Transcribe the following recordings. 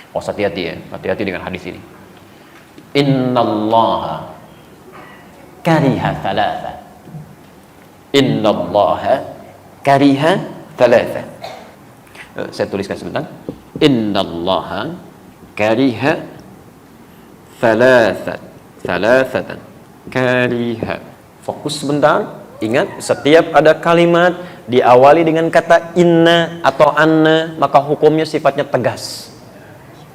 Oh, hati-hati ya, hati-hati dengan hadis ini. Innallaha kariha thalatha. Innallaha kariha thalatha. Saya tuliskan sebentar. Innallaha kariha thalathatan. Kariha. Fokus sebentar. Ingat, setiap ada kalimat diawali dengan kata inna atau anna, maka hukumnya sifatnya tegas.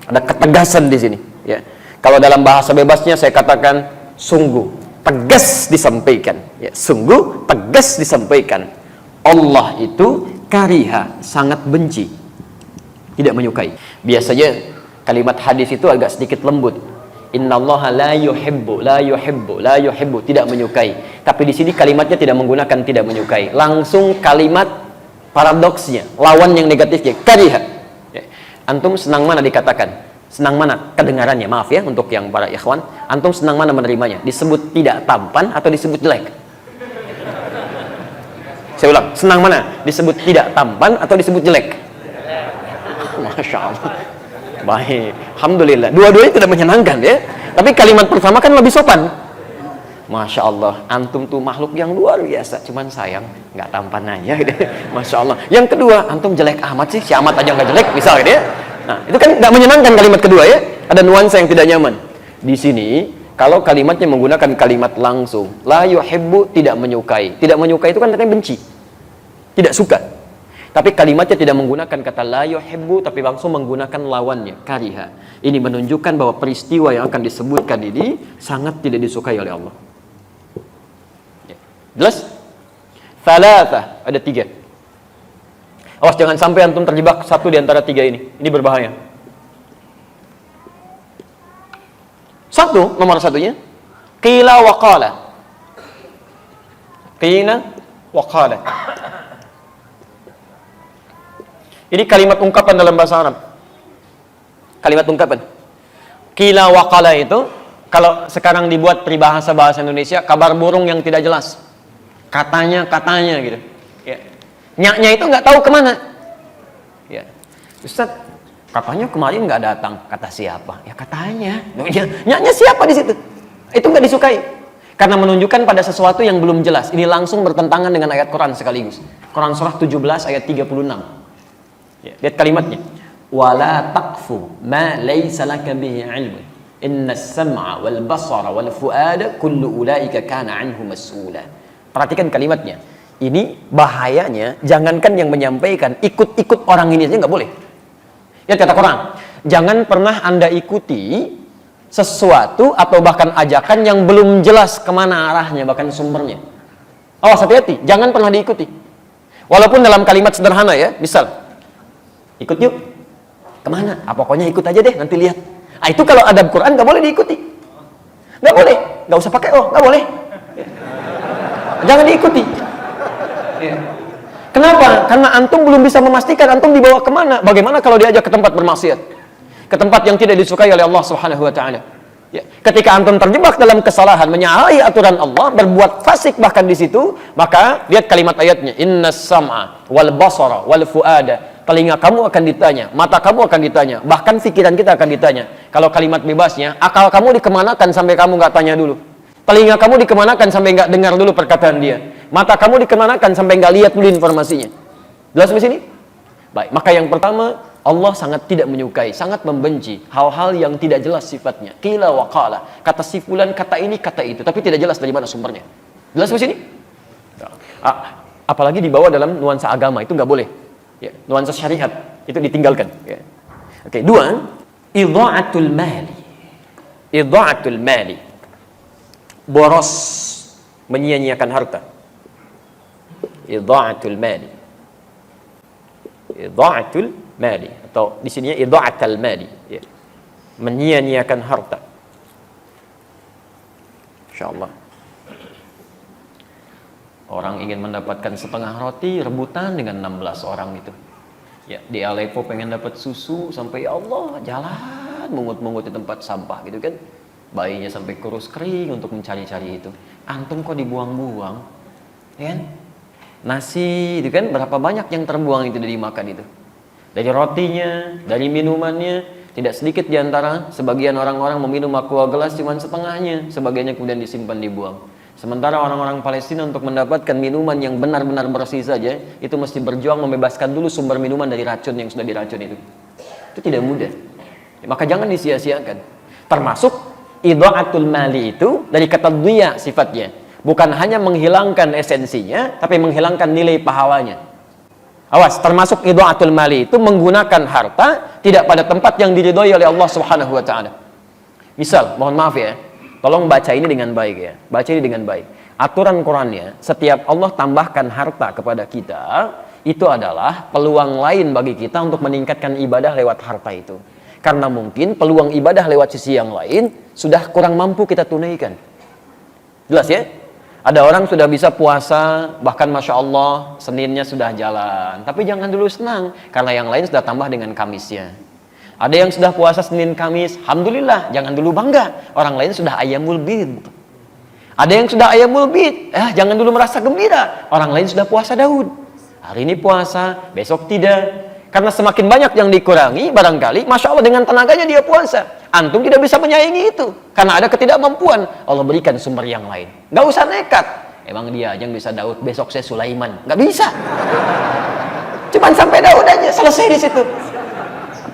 Ada ketegasan di sini. Ya. Kalau dalam bahasa bebasnya saya katakan sungguh tegas disampaikan. Ya, sungguh tegas disampaikan. Allah itu kariha, sangat benci, tidak menyukai. Biasanya kalimat hadis itu agak sedikit lembut. Innallaha la yuhibbu, tidak menyukai. Tapi di sini kalimatnya tidak menggunakan tidak menyukai. Langsung kalimat paradoksnya, lawan yang negatifnya, kariha. Ya. Antum senang mana dikatakan? Senang mana kedengarannya? Maaf ya untuk yang para ikhwan. Antum senang mana menerimanya? Disebut tidak tampan atau disebut jelek? Saya ulang, senang mana? Disebut tidak tampan atau disebut jelek? Masya Allah. Baik, alhamdulillah. Dua-duanya tidak menyenangkan ya. Tapi kalimat pertama kan lebih sopan. Masya Allah, antum tuh makhluk yang luar biasa. Cuman sayang, nggak tampan aja gitu. Masya Allah. Yang kedua, antum jelek amat sih. Si amat aja nggak jelek, misal gitu ya. Nah, itu kan nggak menyenangkan kalimat kedua ya. Ada nuansa yang tidak nyaman. Di sini, kalau kalimatnya menggunakan kalimat langsung, la yuhibbu, tidak menyukai. Tidak menyukai itu kan artinya benci, tidak suka. Tapi kalimatnya tidak menggunakan kata la yuhibbu, tapi langsung menggunakan lawannya, kariha. Ini menunjukkan bahwa peristiwa yang akan disebutkan ini sangat tidak disukai oleh Allah. Ya. Jelas? Thalatha, ada 3. Awas jangan sampai antum terjebak satu di antara 3 ini. Ini berbahaya. Satu, nomor satunya, qila wa qala. Qila wa qala. Ini kalimat ungkapan dalam bahasa Arab. Kalimat ungkapan. Qila wa qala itu, kalau sekarang dibuat peribahasa bahasa Indonesia, kabar burung yang tidak jelas. Katanya gitu. Ya. Nyaknya itu nggak tahu kemana. Ya. Ustaz, katanya kemarin nggak datang. Kata siapa? Ya katanya. Nyaknya siapa di situ? Itu nggak disukai. Karena menunjukkan pada sesuatu yang belum jelas. Ini langsung bertentangan dengan ayat Quran sekaligus. Quran surah 17 ayat 36. Ya, lihat kalimatnya. Wala taqfu ma laysa laka bihi ilmun. Innas sam'a wal basara wal fuada kullu ulaika kana anhu mas'ula. Perhatikan kalimatnya. Ini bahayanya, jangankan yang menyampaikan, ikut-ikut orang ini aja nggak boleh. Lihat kata Quran. Jangan pernah Anda ikuti sesuatu atau bahkan ajakan yang belum jelas kemana arahnya, bahkan sumbernya. Awas, hati-hati, jangan pernah diikuti. Walaupun dalam kalimat sederhana ya, misal ikut yuk, kemana? Pokoknya ikut aja deh, nanti lihat. Itu kalau adab Quran nggak boleh diikuti, nggak boleh, nggak usah pakai nggak boleh, jangan diikuti. Kenapa? Karena antum belum bisa memastikan antum dibawa kemana. Bagaimana kalau diajak ke tempat bermaksiat, ke tempat yang tidak disukai oleh Allah Subhanahu Wa Taala? Ya. Ketika antum terjebak dalam kesalahan, menyalahi aturan Allah, berbuat fasik bahkan di situ, maka lihat kalimat ayatnya. Innas sam'a wal basara wal fuada. Telinga kamu akan ditanya, mata kamu akan ditanya, bahkan pikiran kita akan ditanya. Kalau kalimat bebasnya, akal kamu dikemanakan sampai kamu nggak tanya dulu. Telinga kamu dikemanakan sampai nggak dengar dulu perkataan dia. Mata kamu dikemanakan sampai nggak lihat dulu informasinya. Jelas di sini? Baik, maka yang pertama, Allah sangat tidak menyukai, sangat membenci hal-hal yang tidak jelas sifatnya. Qila wa qala. Kata si fulan, kata ini, kata itu, tapi tidak jelas dari mana sumbernya. Jelas di sini? Apalagi dibawa dalam nuansa agama, itu nggak boleh. Ya, nuansa syariat itu ditinggalkan. Ya. Oke, 2, idha'atul mali. Idha'atul mali. Boros, menyia-nyiakan harta. Idha'atul mali. Idha'atul mali, atau di sini idha'atul mali, ya. Menyia-nyiakan harta. Insyaallah. Orang ingin mendapatkan setengah roti, rebutan dengan 16 orang itu. Ya, di Aleppo pengen dapat susu sampai ya Allah, jalan mungut-mungut di tempat sampah gitu kan. Bayinya sampai kurus kering untuk mencari-cari itu. Antum kok dibuang-buang? Ya kan? Nasi itu kan berapa banyak yang terbuang itu dari makan itu. Dari rotinya, dari minumannya, Tidak sedikit di antara sebagian orang-orang meminum aqua gelas cuma setengahnya, sebagiannya kemudian disimpan dibuang. Sementara orang-orang Palestina untuk mendapatkan minuman yang benar-benar bersih saja, itu mesti berjuang membebaskan dulu sumber minuman dari racun yang sudah diracun itu. Itu tidak mudah. Maka jangan disia-siakan. Termasuk idha'atul mali itu dari kata dhiya sifatnya. Bukan hanya menghilangkan esensinya, tapi menghilangkan nilai pahalanya. Awas, termasuk idha'atul mali itu menggunakan harta tidak pada tempat yang diridhoi oleh Allah Subhanahu wa taala. Misal, mohon maaf ya, tolong baca ini dengan baik ya. Baca ini dengan baik. Aturan Qurannya, setiap Allah tambahkan harta kepada kita, itu adalah peluang lain bagi kita untuk meningkatkan ibadah lewat harta itu. Karena mungkin peluang ibadah lewat sisi yang lain sudah kurang mampu kita tunaikan. Jelas ya? Ada orang sudah bisa puasa, bahkan Masya Allah, Seninnya sudah jalan. Tapi jangan dulu senang, karena yang lain sudah tambah dengan Kamisnya. Ada yang sudah puasa Senin Kamis, Alhamdulillah, jangan dulu bangga. Orang lain sudah Ayyamul Bid. Ada yang sudah Ayyamul Bid, jangan dulu merasa gembira. Orang lain sudah puasa Daud. Hari ini puasa, besok tidak. Karena semakin banyak yang dikurangi, barangkali, Masya Allah dengan tenaganya dia puasa. Antum tidak bisa menyaingi itu. Karena ada ketidakmampuan. Allah berikan sumber yang lain. Gak usah nekat. Emang dia aja yang bisa Daud, besok saya Sulaiman. Gak bisa. Cuman sampai Daud aja, selesai di situ.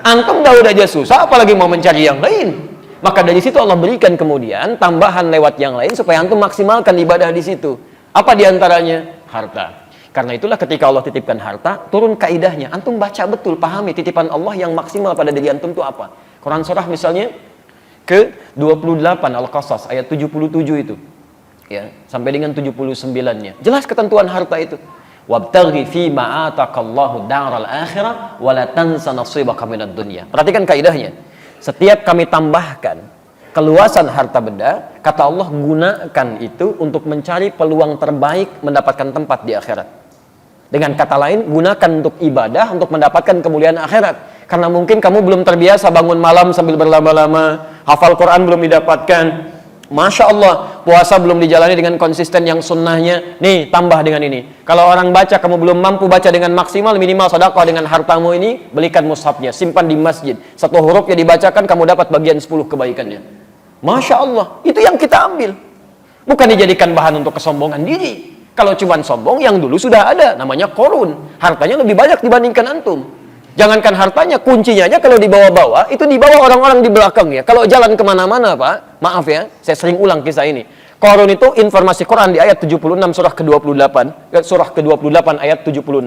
Antum Daud aja susah, apalagi mau mencari yang lain. Maka dari situ Allah berikan kemudian tambahan lewat yang lain supaya antum maksimalkan ibadah di situ. Apa diantaranya? Harta. Karena itulah ketika Allah titipkan harta, turun kaidahnya. Antum baca betul, pahami titipan Allah yang maksimal pada diri antum itu apa. Quran surah misalnya ke 28 Al-Qasas ayat 77 itu. Ya, sampai dengan 79-nya. Jelas ketentuan harta itu. Wabtaghi fi ma ataqallahu daral akhirah wa la tansa nasibaka minad dunya. Perhatikan kaidahnya. Setiap kami tambahkan keluasan harta benda, kata Allah gunakan itu untuk mencari peluang terbaik mendapatkan tempat di akhirat. Dengan kata lain, gunakan untuk ibadah, untuk mendapatkan kemuliaan akhirat. Karena mungkin kamu belum terbiasa bangun malam sambil berlama-lama, hafal Quran belum didapatkan, Masya Allah, puasa belum dijalani dengan konsisten yang sunnahnya. Nih, tambah dengan ini. Kalau orang baca, kamu belum mampu baca dengan maksimal, minimal sedekah dengan hartamu ini, belikan mushafnya, simpan di masjid. Satu huruf yang dibacakan, kamu dapat bagian 10 kebaikannya. Masya Allah, itu yang kita ambil. Bukan dijadikan bahan untuk kesombongan diri. Kalau cuma sombong, yang dulu sudah ada, namanya korun. Hartanya lebih banyak dibandingkan antum. Jangankan hartanya, kuncinya aja kalau dibawa-bawa, itu dibawa orang-orang di belakangnya. Kalau jalan kemana-mana, Pak, maaf ya, saya sering ulang kisah ini. Korun itu informasi Quran di ayat 76 surah ke-28, surah ke-28 ayat 76.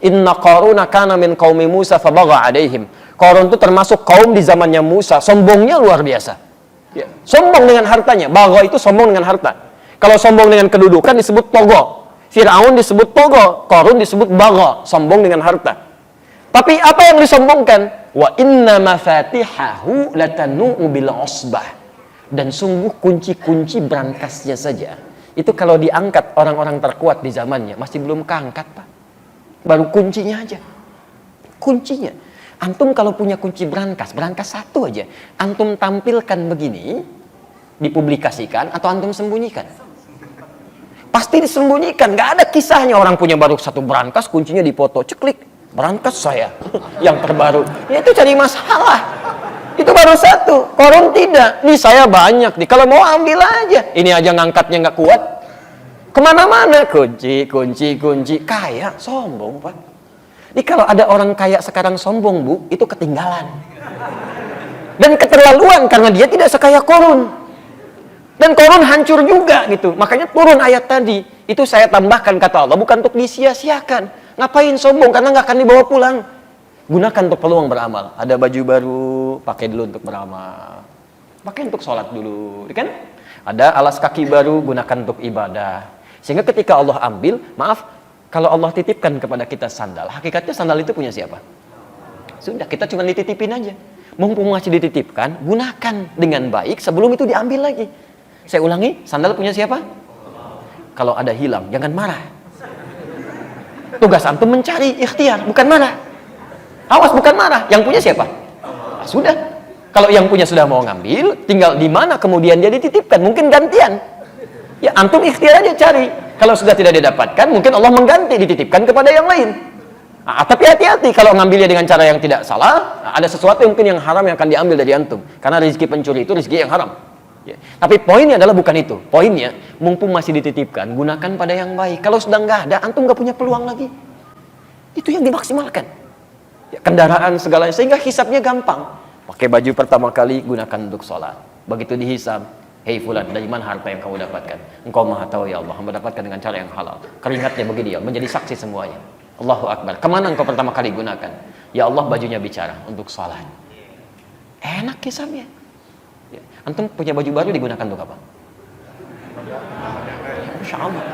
Inna Qaruna kana min qaumi Musa fabagha alaihim. Korun itu termasuk kaum di zamannya Musa, sombongnya luar biasa. Ya, sombong dengan hartanya. Bagha itu sombong dengan harta. Kalau sombong dengan kedudukan disebut togo. Fir'aun disebut togo. Qarun disebut bagha, sombong dengan harta. Tapi apa yang disombongkan? Wa inna mafatihahu latanu bil usbah. Dan sungguh kunci-kunci berangkasnya saja, itu kalau diangkat orang-orang terkuat di zamannya, masih belum keangkat, Pak. Baru kuncinya aja. Kuncinya. Antum kalau punya kunci berangkas satu aja, antum tampilkan begini, dipublikasikan atau antum sembunyikan? Pasti disembunyikan, nggak ada kisahnya orang punya baru satu berangkas, kuncinya dipoto, ceklik, berangkas saya yang terbaru. Ya itu cari masalah. Itu baru satu, Korun tidak. Nih saya banyak nih, kalau mau ambil aja. Ini aja ngangkatnya nggak kuat. Kemana-mana kunci, kaya, sombong, Pak. Ini kalau ada orang kaya sekarang sombong, Bu, itu ketinggalan. Dan keterlaluan karena dia tidak sekaya Korun. Dan Korun hancur juga gitu. Makanya turun ayat tadi. Itu saya tambahkan kata Allah, bukan untuk disia-siakan. Ngapain sombong? Karena nggak akan dibawa pulang. Gunakan untuk peluang beramal. Ada baju baru, pakai dulu untuk beramal. Pakai untuk sholat dulu, kan? Ada alas kaki baru, gunakan untuk ibadah. Sehingga ketika Allah ambil, maaf, kalau Allah titipkan kepada kita sandal, hakikatnya sandal itu punya siapa? Sudah, kita cuma dititipin aja. Mumpung masih dititipkan, gunakan dengan baik sebelum itu diambil lagi. Saya ulangi, sandal punya siapa? Kalau ada hilang, jangan marah. Tugas antum mencari, ikhtiar, bukan marah. Awas, bukan marah. Yang punya siapa? Nah, sudah. Kalau yang punya sudah mau ngambil, tinggal di mana kemudian dia dititipkan. Mungkin gantian. Ya, antum ikhtiar aja cari. Kalau sudah tidak didapatkan, mungkin Allah mengganti, dititipkan kepada yang lain. Tapi hati-hati kalau ngambilnya dengan cara yang tidak salah, ada sesuatu yang mungkin yang haram yang akan diambil dari antum. Karena rezeki pencuri itu rezeki yang haram. Ya. Tapi poinnya adalah bukan itu. Poinnya, mumpung masih dititipkan, gunakan pada yang baik. Kalau sudah nggak ada, antum nggak punya peluang lagi. Itu yang dimaksimalkan. Ya, kendaraan segalanya, sehingga hisabnya gampang. Pakai baju pertama kali, gunakan untuk sholat. Begitu dihisab, hei fulan, dari mana harta yang kamu dapatkan? Engkau maha tahu ya Allah, hamba dapatkan dengan cara yang halal. Keringatnya bagi dia, menjadi saksi semuanya. Allahu Akbar. Kemana engkau pertama kali gunakan? Ya Allah, bajunya bicara untuk sholat. Enak hisabnya. Ya. Antum punya baju baru digunakan untuk apa? Masya Allah.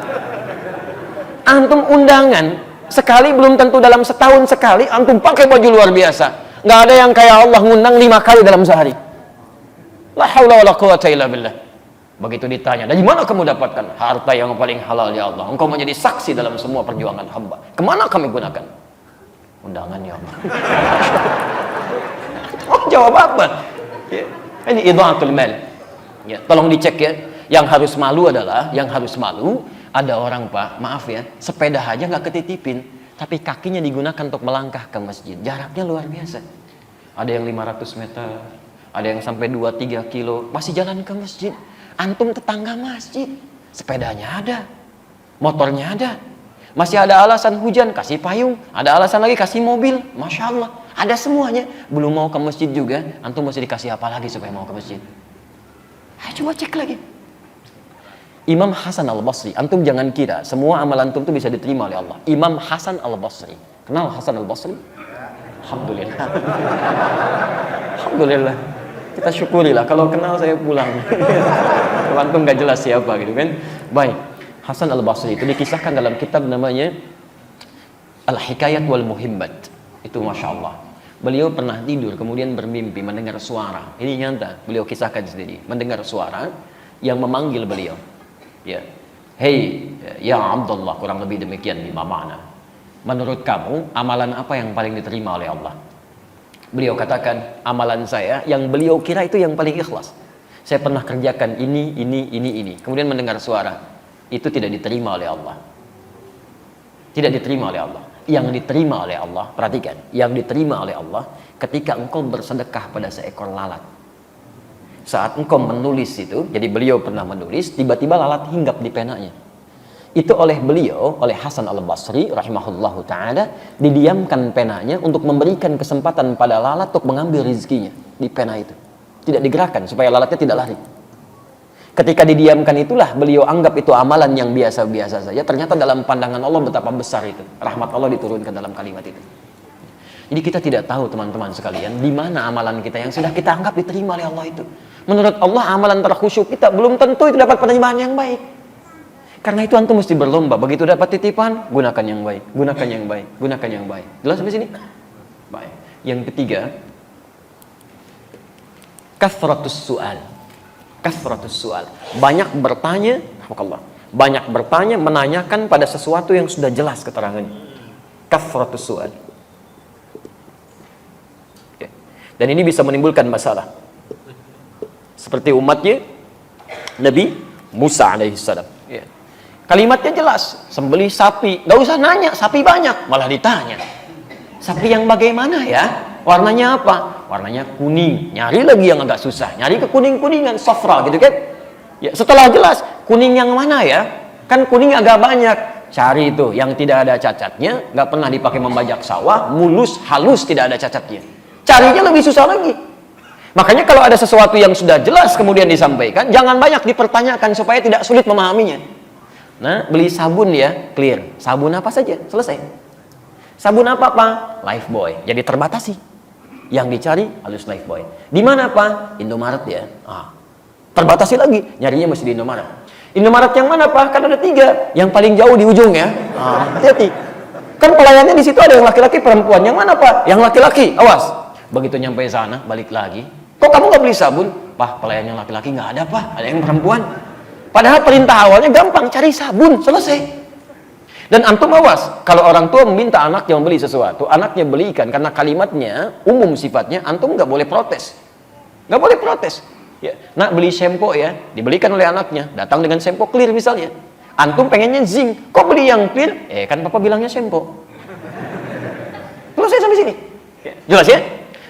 Antum undangan sekali belum tentu dalam setahun sekali antum pakai baju luar biasa. Nggak ada yang kayak Allah ngundang 5 kali dalam sehari. La haula wala quwata illa billah. Begitu ditanya, dari mana kamu dapatkan harta yang paling halal ya Allah? Engkau menjadi saksi dalam semua perjuangan hamba. Kemana kami gunakan? Undangan ya Allah. Oh, jawab apa? Ya. Ini idha'atul mal. Ya, tolong dicek ya. Yang harus malu adalah, ada orang Pak, maaf ya, sepeda aja nggak ketitipin, tapi kakinya digunakan untuk melangkah ke masjid. Jaraknya luar biasa. Ada yang 500 meter, ada yang sampai 2-3 kilo, masih jalan ke masjid. Antum tetangga masjid, sepedanya ada, motornya ada, masih ada alasan hujan, kasih payung, ada alasan lagi kasih mobil, Masya Allah, ada semuanya. Belum mau ke masjid juga, antum mesti dikasih apa lagi supaya mau ke masjid? Ayo coba cek lagi. Imam Hasan Al-Basri, antum jangan kira semua amalan antum itu bisa diterima oleh Allah. Imam Hasan Al-Basri, kenal Hasan Al-Basri? Alhamdulillah. Alhamdulillah. Kita syukurilah, kalau kenal saya pulang. Kalau antum nggak jelas siapa gitu kan. Baik, Hasan Al-Basri itu dikisahkan dalam kitab namanya Al-Hikayat wal Muhimmat. Itu Masya Allah. Beliau pernah tidur kemudian bermimpi mendengar suara. Ini nyata, beliau kisahkan sendiri. Mendengar suara yang memanggil beliau. Ya, hei ya Abdullah, kurang lebih demikian lima makna. Menurut kamu amalan apa yang paling diterima oleh Allah? Beliau katakan, amalan saya yang beliau kira itu yang paling ikhlas. Saya pernah kerjakan ini. Kemudian mendengar suara, itu tidak diterima oleh Allah. Tidak diterima oleh Allah. Yang diterima oleh Allah, perhatikan, yang diterima oleh Allah ketika engkau bersedekah pada seekor lalat. Saat engkau menulis itu, jadi beliau pernah menulis, tiba-tiba lalat hinggap di penanya. Itu oleh beliau, oleh Hasan Al-Basri rahimahullahu ta'ala, didiamkan penanya untuk memberikan kesempatan pada lalat untuk mengambil rezekinya di pena itu. Tidak digerakkan supaya lalatnya tidak lari. Ketika didiamkan itulah beliau anggap itu amalan yang biasa-biasa saja. Ternyata dalam pandangan Allah betapa besar itu. Rahmat Allah diturunkan dalam kalimat itu. Jadi kita tidak tahu teman-teman sekalian, di mana amalan kita yang sudah kita anggap diterima oleh Allah itu. Menurut Allah amalan terkhusyuk kita belum tentu itu dapat penerimaan yang baik. Karena itu antum mesti berlomba. Begitu dapat titipan, gunakan yang baik, gunakan yang baik, gunakan yang baik. Jelas sampai sini? Baik. Yang ketiga, kathratus su'al. Kathratus su'al. Banyak bertanya, banyak bertanya, menanyakan pada sesuatu yang sudah jelas keterangannya. Kathratus su'al. Oke. Dan ini bisa menimbulkan masalah. Seperti umatnya Nabi Musa alaihissalam. Ya. Kalimatnya jelas, sembelih sapi, gak usah nanya, sapi banyak, malah ditanya. Sapi yang bagaimana ya? Warnanya apa? Warnanya kuning. Nyari lagi yang agak susah, nyari ke kuning-kuningan, safra gitu kan? Ya, setelah jelas, kuning yang mana ya? Kan kuning agak banyak. Cari itu yang tidak ada cacatnya, gak pernah dipakai membajak sawah, mulus, halus, tidak ada cacatnya. Carinya lebih susah lagi. Makanya kalau ada sesuatu yang sudah jelas kemudian disampaikan, jangan banyak dipertanyakan supaya tidak sulit memahaminya. Nah, beli sabun ya, clear. Sabun apa saja, selesai. Sabun apa Pak? Lifebuoy. Jadi terbatasi. Yang dicari halus Lifebuoy. Di mana Pak? Indomaret ya. Terbatasi lagi. Nyarinya mesti di Indomaret. Indomaret yang mana Pak? Kan ada 3. Yang paling jauh di ujung ya. Hati-hati. Kan pelayannya di situ ada yang laki-laki, perempuan. Yang mana Pak? Yang laki-laki. Awas. Begitu nyampe sana, balik lagi. Kok kamu nggak beli sabun? Pak, pelayan yang laki-laki nggak ada Pak. Ada yang perempuan. Padahal perintah awalnya gampang, cari sabun, selesai. Dan antum awas, kalau orang tua meminta anaknya membeli sesuatu, anaknya belikan karena kalimatnya umum sifatnya, antum nggak boleh protes. Nggak boleh protes. Ya, nak beli shampoo ya, dibelikan oleh anaknya, datang dengan shampoo clear misalnya. Antum pengennya zinc, kok beli yang clear? Kan papa bilangnya shampoo. Selesai sampai sini. Jelas ya?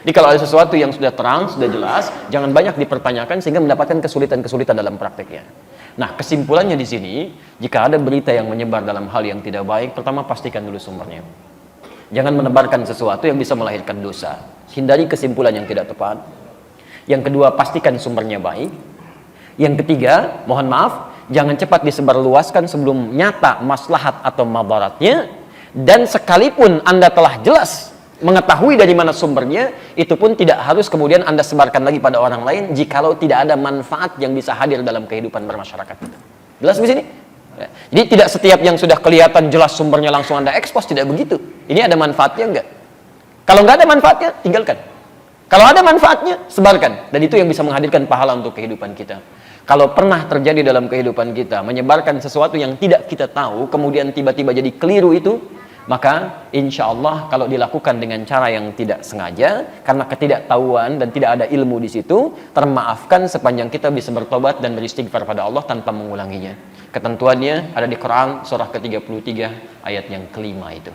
Jadi kalau ada sesuatu yang sudah terang, sudah jelas, jangan banyak dipertanyakan sehingga mendapatkan kesulitan-kesulitan dalam prakteknya. Nah, kesimpulannya di sini, jika ada berita yang menyebar dalam hal yang tidak baik, pertama pastikan dulu sumbernya. Jangan menebarkan sesuatu yang bisa melahirkan dosa. Hindari kesimpulan yang tidak tepat. Yang kedua, pastikan sumbernya baik. Yang ketiga, mohon maaf, jangan cepat disebarluaskan sebelum nyata maslahat atau madaratnya. Dan sekalipun Anda telah jelas mengetahui dari mana sumbernya, itu pun tidak harus kemudian Anda sebarkan lagi pada orang lain jikalau tidak ada manfaat yang bisa hadir dalam kehidupan bermasyarakat kita. Jelas di sini? Ya. Jadi tidak setiap yang sudah kelihatan jelas sumbernya langsung Anda ekspos, tidak begitu. Ini ada manfaatnya enggak? Kalau nggak ada manfaatnya, tinggalkan. Kalau ada manfaatnya, sebarkan. Dan itu yang bisa menghadirkan pahala untuk kehidupan kita. Kalau pernah terjadi dalam kehidupan kita, menyebarkan sesuatu yang tidak kita tahu, kemudian tiba-tiba jadi keliru itu, maka insya Allah kalau dilakukan dengan cara yang tidak sengaja, karena ketidaktahuan dan tidak ada ilmu di situ, termaafkan sepanjang kita bisa bertobat dan beristighfar pada Allah tanpa mengulanginya. Ketentuannya ada di Quran surah ke-33 ayat yang kelima itu.